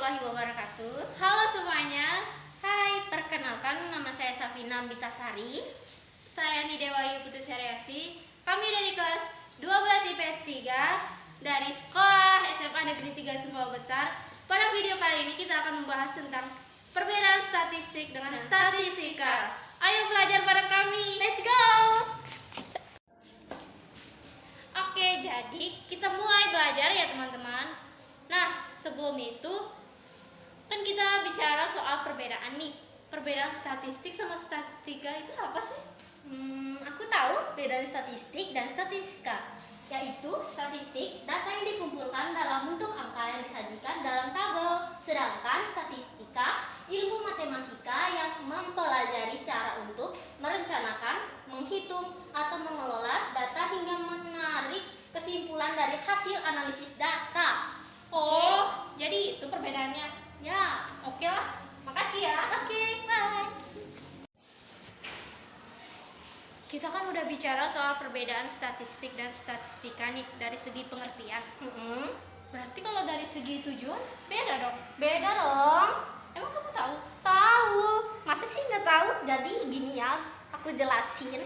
warahmatullahi wabarakatuh. Halo semuanya. Hai, perkenalkan nama saya Safina Bitasari. Saya Nidewa Ayu Putri Syariasi. Kami dari kelas 12 IPS 3 dari Sekolah SMA Negeri 3 Sumbawa Besar. Pada video kali ini kita akan membahas tentang perbedaan statistik dengan statistika. Ayo belajar bareng kami. Let's go. Oke, jadi kita mulai belajar ya teman-teman. Nah, sebelum itu kan kita bicara soal perbedaan nih. Perbedaan statistik sama statistika itu apa sih? Aku tahu bedanya statistik dan statistika, yaitu statistik data yang dikumpulkan dalam bentuk angka yang disajikan dalam tabel, sedangkan statistika ilmu matematika yang mempelajari cara untuk merencanakan, menghitung, atau mengelola data hingga menarik kesimpulan dari hasil analisis data. Oh, jadi itu perbedaannya. Ya, Oke lah, makasih ya. oke, bye. Kita kan udah bicara soal perbedaan statistik dan statistika nih dari segi pengertian. Berarti kalau dari segi tujuan beda dong. Beda dong. Emang kamu tahu? Tahu. Masa sih nggak tahu? Jadi gini ya, aku jelasin.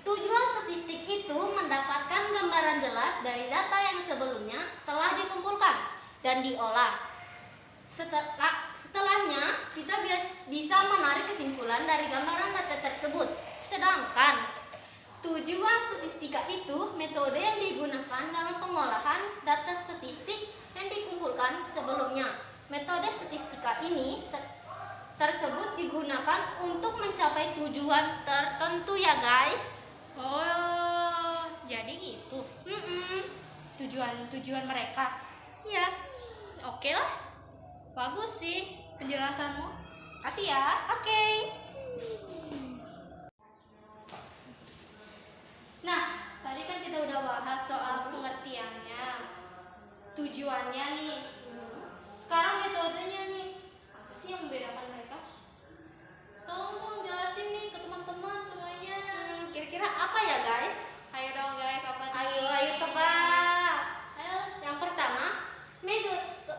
Tujuan statistik itu mendapatkan gambaran jelas dari data yang sebelumnya telah dikumpulkan dan diolah. Setelahnya, kita bisa menarik kesimpulan dari gambaran data tersebut. Sedangkan tujuan statistika itu metode yang digunakan dalam pengolahan data statistik yang dikumpulkan sebelumnya. Metode statistika ini tersebut digunakan untuk mencapai tujuan tertentu ya guys. Oh, jadi itu tujuan mereka. Ya, Oke lah, bagus sih penjelasanmu. Kasih ya. oke. Nah, tadi kan kita udah bahas soal pengertiannya, tujuannya nih. Sekarang metodenya nih, apa sih yang membedakan mereka? Tolong dong jelasin nih ke teman-teman semuanya. Kira-kira apa ya guys? Ayo dong guys, apa nih? Ayo tebak. Ayo. Yang pertama,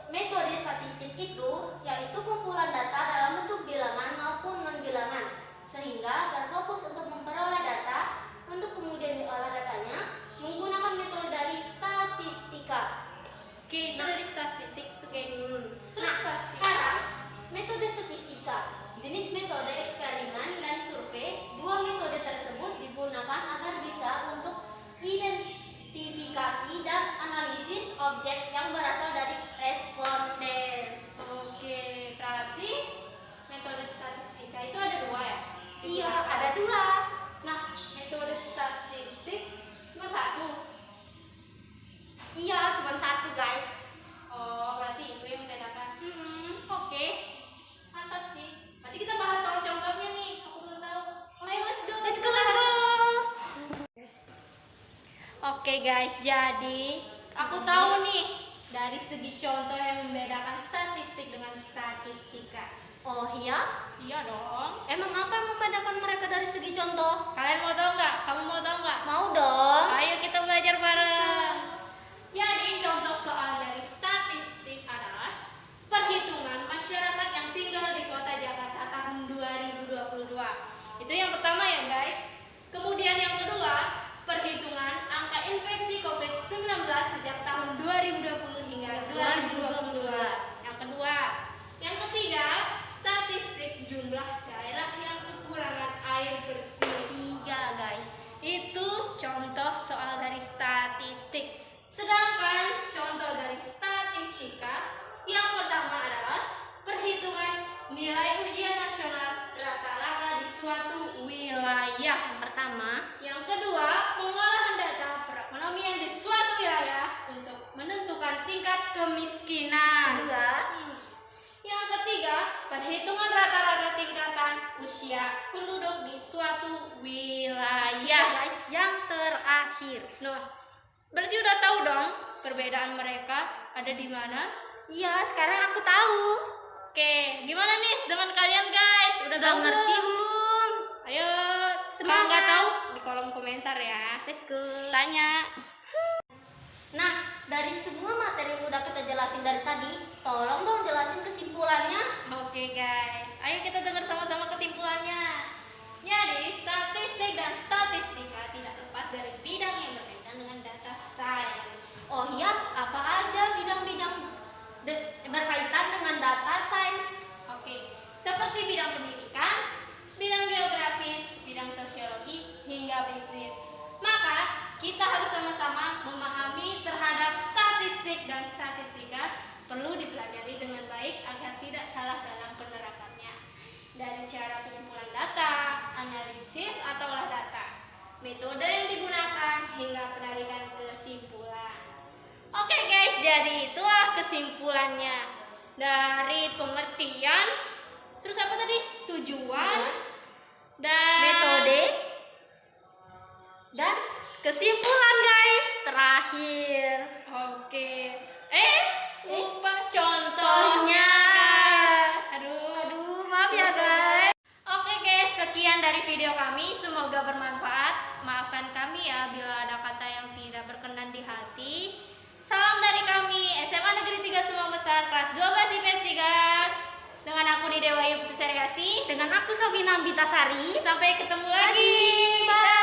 metode statistik itu yaitu kumpulan data dalam bentuk bilangan maupun non-bilangan, sehingga berfokus untuk memperoleh data untuk kemudian diolah datanya menggunakan metode dari statistika. Oke, itu dari statistik tuh guys. Terus Nah, statistika. sekarang metode statistika, jenis metode eksperimen dan survei. Dua metode tersebut digunakan agar bisa untuk identifikasi dan analisis objek yang berasal dari responden. Oke, berarti metode statistika itu ada dua ya? Iya, ada dua. Nah, metode statistik cuma satu. Iya, cuma satu guys. Oh, berarti itu yang membedakan. Oke, mantap sih. Berarti kita bahas soal contohnya nih. Aku belum tahu. Ayo, let's go. Let's go, let's go. Oke guys, jadi aku tahu nih dari segi contoh yang membedakan statistik dengan statistika. Oh iya? Iya dong. Emang apa yang membedakan mereka dari segi contoh? Kalian mau tahu nggak? Kamu mau tahu nggak? Mau dong. Ayo kita belajar bareng. Jadi contoh soal dari statistik adalah perhitungan masyarakat yang tinggal di kota Jakarta tahun 2022. Itu yang pertama ya guys. Kemudian yang kedua, perhitungan angka infeksi COVID-19 sejak tahun 2020 hingga 2022. Yang kedua. Yang ketiga, statistik jumlah daerah yang kekurangan air bersih. Tiga guys. Itu contoh soal dari statistik. Sedangkan contoh dari statistika yang pertama adalah perhitungan nilai ujian nasional rata-rata di suatu wilayah. Yang pertama, Yang kedua, pengolahan data perekonomian di suatu wilayah untuk menentukan tingkat kemiskinan. kedua, Yang ketiga, perhitungan rata-rata tingkatan usia penduduk di suatu wilayah. guys, yang terakhir. Nah, berarti udah tahu dong perbedaan mereka ada di mana? Iya, sekarang aku tahu. Oke, gimana nih dengan kalian guys? Udah tahu ngerti belum? belum? Ayo, kalau Semangat. nggak tahu di kolom komentar ya. Let's go. Tanya. Nah, dari semua materi yang udah kita jelasin dari tadi, tolong dong jelasin kesimpulannya. Oke guys, ayo kita dengar sama-sama kesimpulannya. Jadi, statistik dan statistika tidak lepas dari bidang yang berkaitan dengan data science. Oh iya, apa aja bidang-bidang berkaitan dengan data science? Oke, seperti bidang pendidikan, bidang geografis, bidang sosiologi, hingga bisnis. Maka, kita harus sama-sama memahami terhadap statistik dan statistika perlu dipelajari dengan baik agar tidak salah dalam penerapannya. Dari cara pengumpulan data, analisis atau olah data, metode yang digunakan, hingga penarikan kesimpulan. Oke guys, jadi itulah kesimpulannya. Dari pengertian, terus apa tadi? Tujuan, dan Metode dan kesimpulan guys. Terakhir. Oke. Lupa Contohnya. Aduh. Maaf ya guys. Oke guys, sekian dari video kami. Semoga bermanfaat. Maafkan kami ya bila ada kata yang tidak berkenan di hati. Salam dari kami, SMA Negeri 3 Semua Besar, kelas 12 IPS 3. Dengan aku Nidewa Putu Caryasi. Dengan aku Sobina Ambitasari. Sampai ketemu lagi. Bye.